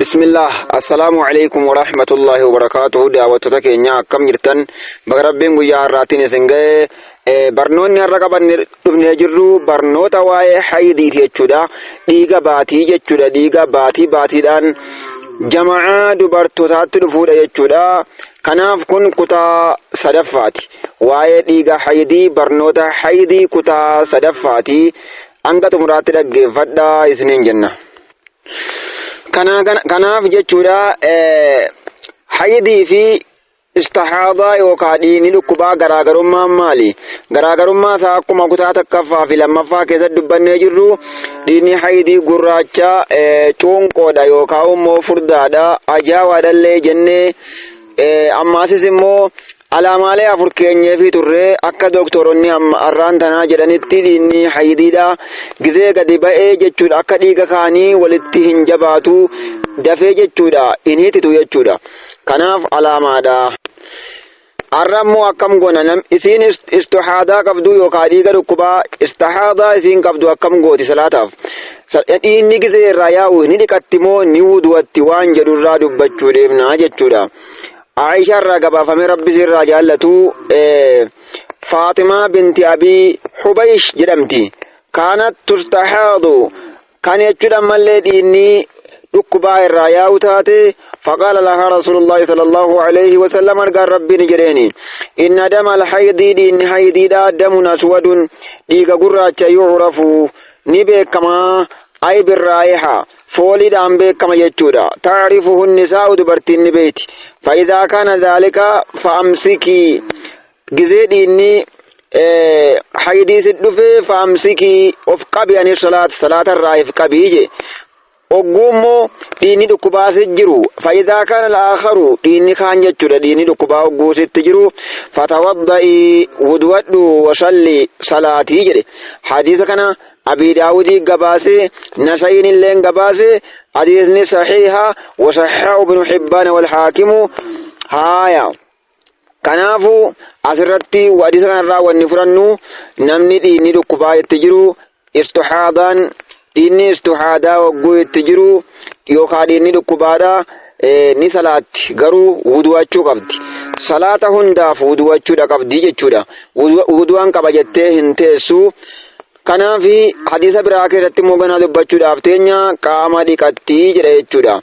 بسم الله السلام عليكم ورحمة الله وبركاته دعوتك إنيا كم جرتن بغربين ويا راتين سنجة برنون الرقبة نجرو برنوتا واي حيدي تيجودا ديغا باتي جتودا ديغا باتي دان جماعة دبرتوتات الفود جتودا كناف كن كتا صدفاتي واي ديغا حيدي برنوتا حيدي كتا صدفاتي أنك تمرات لك فدا إسنين جنة kanaaf jechuudha haydii fi istihaadaa yookaan dhiigni dhukkubaa garaagarummaan maali? Garaagarummaa isaa akkuma kutaa takkaffaa fi lammaffaa keessatti dubbannee jirru dhiigni haydii gurraacha cuunqoodha yookaan immoo furdaadha ajaawaadhallee jennee ammaasis immoo alaamaalee afur keenyee fi turree akka dooktoronni arraan tanaa jedhanitti dhiigni haydiidha gizee gadi ba'ee jechuudha akka dhiiga kaanii walitti hin jabaatu dafee jechuudha hin hititu jechuudha kanaaf alaamaadha. Arrammoo akkam goona isiin istihaadaa qabdu yookaan dhiiga dhukkubaa istihaadaa isiin qabdu akkam gooti salaataaf dhiigni gizee irraa yaa'u ni dhiqatti moo ni wuduwatti waan jedhurraa dubbachuu deemnaa jechuudha. عائشة الرقبة فمن ربي سر جالته فاطمة بنت أبي حبيش جرمتي كانت تستحاض كان يجرم الذي ركبا الرايا وتاتي فقال لها رسول الله صلى الله عليه وسلم قال ربي نجريني إن دم الحيض دين حيض دم أسود ديك قرات يعرف نبيك كما أي بالرائحة فولد عن بيك كما يجودا تعرفه النساء دبرتين بيت فإذا كان ذلك فأمسكي جزيد إني حيدي سدفي فأمسكي أفقبي عن صلاة الرائف قبيجي أقومو ديني دكبا سجرو فإذا كان الآخر ديني خان يجودا ديني دكبا أقو ستجرو فتوضئي ودودو وصلي صلاتي جري حديث كان أبي داودي قباسي نسين اللين قباسي حديثني صحيحة وصححه ابن حبان والحاكم هايا كنافو أسرتي وحديث كان راوى النفرنو نمني ديني دكبا يتجرو استحاضان ديني استحادا وقو يتجرو يوخا ديني دكبادا ni salaatti garuu wudu'achuu qabdi salaata hundaaf wudu'achuudha qabdi jechuudha wudu'an qaba jettee hin teessu kanaafi hadiisa biraa keessatti immoo ganaa dubbachuudhaaf teenya qaama dhiqattii jedha jechuudha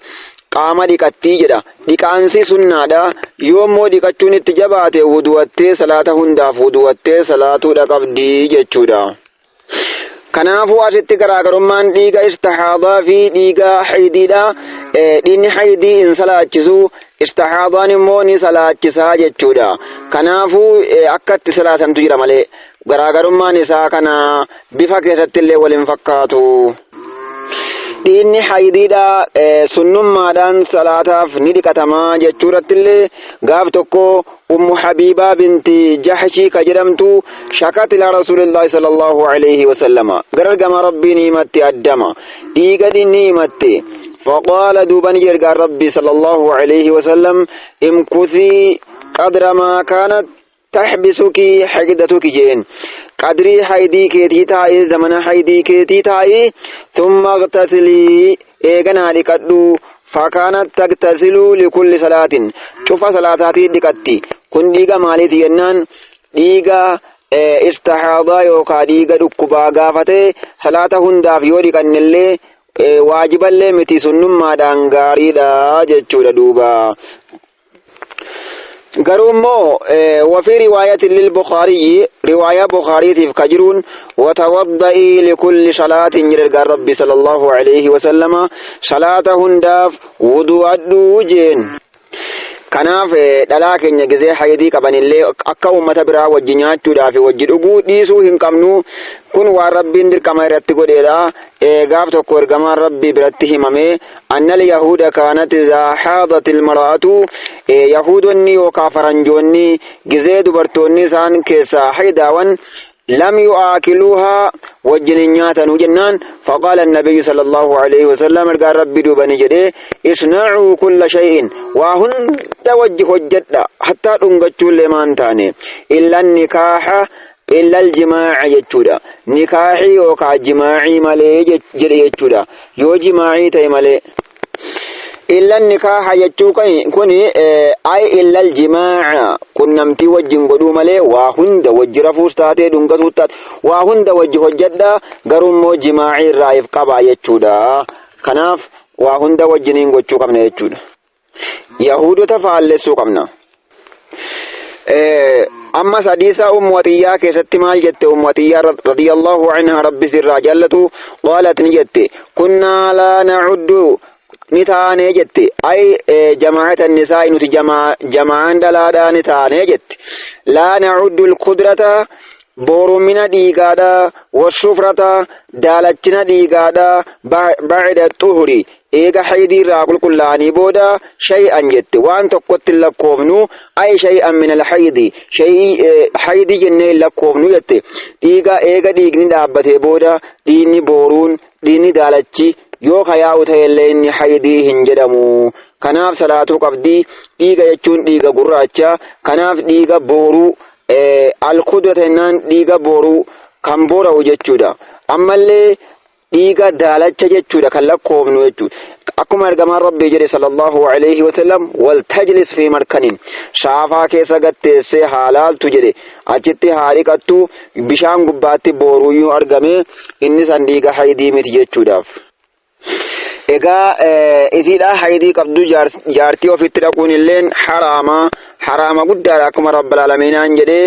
qaama dhiqattii jedha dhiqaansi sunnaadha yoommoo dhiqachuun itti jabaate wudu'attee salaata hundaaf wudu'attee salaatuudha qabdi jechuudha. Kanaafuu asitti garaagarummaan dhiiga istihaadaa fi dhiiga haydiidha. Dhiigni haydii hin salaachisu istihaadaan immoo ni salaachisaa jechuudha. Kanaafuu akka itti salaatantu jira malee garaagarummaan isaa kana bifa keessatti illee waliin fakkaatu. Dhiigni haydiidha sunnummaadhaan salaataaf ni dhiqatamaa jechuurratti illee gaaf tokko ummu Habiibaa binti Jahshii ka jedhamtu shakat ila rasuulillahi sallallahu alayhi wa sallama gargama rabbiin himatti addama dhiiga inni himatte فقال دوبان يرجع ربي صلى الله عليه وسلم امكثي قدر ما كانت تحبسك حقدتك جين قدري حيدي كيتي تاي زمن حيدي كيتي تاي ثم اغتسلي ايغنا لكدو فكانت تغتسل لكل صلاة شوف صلاتاتي دكتي كن ديغا مالتي ينان ديغا استحاضا يوكا ديغا دكبا غافته صلاة هندا فيوري كنلي waajiballee miti sunnummaadhaan gaariidha jechuudha duuba garuu immoo wafii riwaayatin lilbukhaariyyi riwaayaa bukhaariitiif ka jiruun watawadda'ii likulli salaatin jedhe rabbi sallallahu alayhi wasallama salaata hundaaf wudu'adhuu jeen kanaaf dhalaa keenya gizee haydii qabanillee akka ummata biraa wajji nyaachuudhaaf wajji dhuguu dhiisuu hin qabnu kun waan rabbiin dirqama irratti godheedha gaaf tokko ergamaan rabbii biratti himame annal yahuda kaanat izaa haadatil mar'atu yahudonni yookaan faranjoonni gizee dubartoonni isaan keessaa haydaawan لم يؤكلوها وجنينياتا وجنان فقال النبي صلى الله عليه وسلم قال ربي دوبني جدي اصنعوا كل شيء وهن توجه الجدة حتى تنقشوا لمن تاني إلا النكاح إلا الجماع يجودا نكاحي وكا جماعي مالي جري يجودا يو جماعي تي مالي إلا النكاح يجو كوني أي إلا الجماع كنمتي وجين قدو ملي وهند وجه رفوس تاتي دنقصو تات وهند وجه هجدا قرمو جماعي رايف قبا يجو دا كناف وهند وجنين قدو قبنا يجو دا يهود تفعلسو قبنا أما حديثة أمواتية كيست مال جت أمواتية رضي الله عنها رب سر جلته قالت نجت كنا لا نعد نتاني جت أي جماعة النساء نت جماعة دلادا نتاني جت لا نعد القدرة بورو من ديغادا والشفرة دالتنا ديغادا بعد الطهر إيجا حيدي راقل كلاني بودا شيئا جت وان تقوت لكومنو أي شيئا من الحيدي شيء حيدي جنة لكومنو جت إيجا ديغني دابته بودا ديني بورون ديني دالتشي yoo kayaa'u ta'ellee inni haydii hin jedhamu kanaaf salaatu qabdi dhiiga jechuun dhiiga gurraacha kanaaf dhiiga booruu alkudatennaan dhiiga booruu kan boora'u jechuudha ammallee dhiiga daalacha jechuudha kan lakkoofnu jechuudha akkuma ergamaan rabbii jedhe sallallahu alayhi wasallam wal tajlis fi markanin shaafaa keessa gatteessee haalaaltu jedhe achitti haariqattu bishaan gubbaatti booruu yoo argame inni san dhiiga haydii miti jechuudhaaf egaa isiidha haydii qabdu jaartii ofitti dhaquun illeen haraama guddaadha akkuma rabbul aalamiinaan jedhe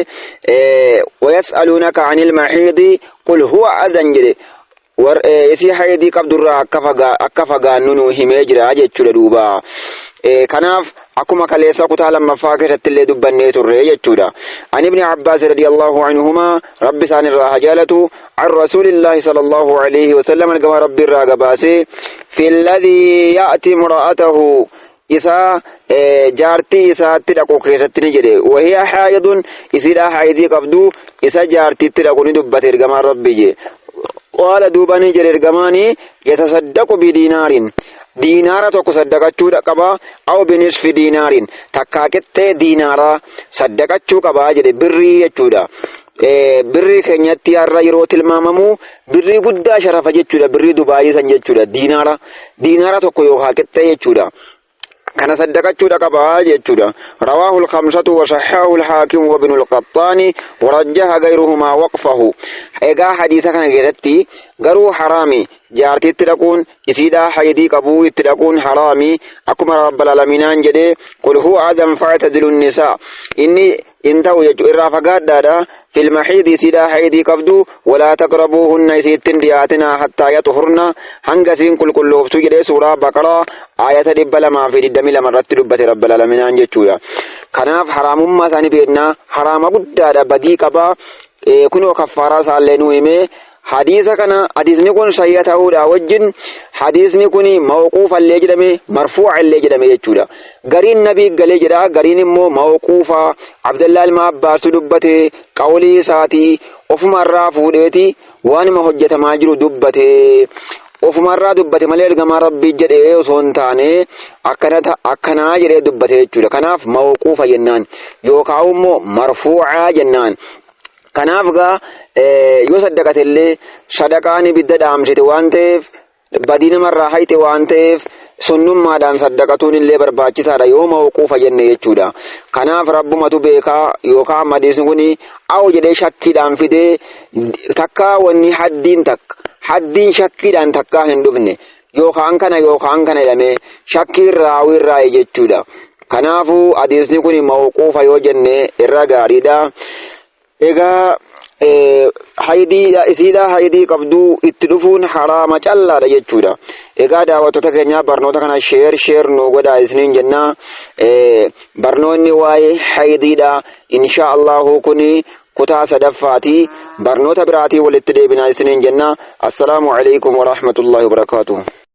wayas'aluunaka anil mahiidi qul huwa adhan jedhe isii haydii qabdurraa akka fagaannu nu himee jira jechuudha duuba kanaaf akkuma kaleessa kutaa lammaffaa keessatti illee dubbannee turre jechuudha an ibni abbaas radiyallahu anhuma rabbi isaan irraa hajaalatu عن رسول الله صلى الله عليه وسلم كما ربي الراغباسي في الذي يأتي امرأته إسا جارتي إسا تلقو كيستني جدي وهي حائض إسا حائضي قبدو إسا جارتي تلقو ندبت إرغمان ربي جي قال دوباني جري إرغماني يتصدق بدينار دينارا توكو صدقاتشو قبا أو بنصف دينار تكاكت دينارا صدقاتشو قبا جدي بري يجودا birrii keenyatti har'a yeroo tilmaamamu birrii guddaa sharafa jechuudha birrii Dubaayii san jechuudha diinaara tokko yookaan qixxee jechuudha kana saddaqachuudha qabaa jechuudha rawaahu al-khamsatu wa sahahahu al-hakim wa ibn al-qattani wa rajjaha ghayruhuma waqfahu egaa hadiisa kana keessatti garuu haraami jaartiitti dhaquun isiidha haydii qabuu itti dhaquun haraami akkuma rabbul aalamiinaan jedhe qul huwa adam fa'tadilu an-nisaa inni intahu jechuudha irraa fagaadhaadha في المحيض سيدا حيدي قبدو ولا تقربوهن سيتن دياتنا حتى يطهرن هنگسين كل وفتو جدي سورة بقرة آية دبلا ما في الدم لما رتلبت رب العالمين جتشويا كناف حرام ما ثاني بيدنا حرام قد بدي قبا كنو كفارة سالنو إمي حديث كنا حديث نكون صحيح أودا وجن حديث نكوني موقوف اللي جدمي مرفوع اللي جدمي يجودا غرين نبي قال جدا غرين مو موقوفا عبد الله المعباس دبته قولي ساتي وفمرا فوديتي وان ما حجة ماجرو دبته وفمرا دبته مليل كما ربي جدي وسونتاني أكنا جدي دبته يجودا كناف موقوفا جنان يوكاو مو مرفوعا جنان kanaaf gaa yoo saddaqate illee sadaqaan ibidda dhaamsite waan ta'eef badii namarraa hayte waan ta'eef sunnummaadhaan saddaqatuun illee barbaachisaadha yoo mawquufa jenne jechuudha kanaaf rabbumatu beekaa yookaan hadiisni kuni awu jedhee shakkiidhaan fidee takka wanni haddiin shakkiidhaan takka hin dhufne yookaan kana jedhamee shakkiin raawirraa jechuudha kanaafuu hadiisni kuni mawquufa yoo jenne irra gaariidha egaa isiidha haydii qabduu itti dhufuun haraama callaadha jechuudha egaa daawwattoota keenya barnoota kana sheer nu godhaa isiniin jenna barnoonni waa'ee haydiidha insha Allahu kuni kutaa sadaffaati barnoota biraatii walitti deebinaa isiniin jenna assalaamu alaykum wa rahmatullahi wa barakatuh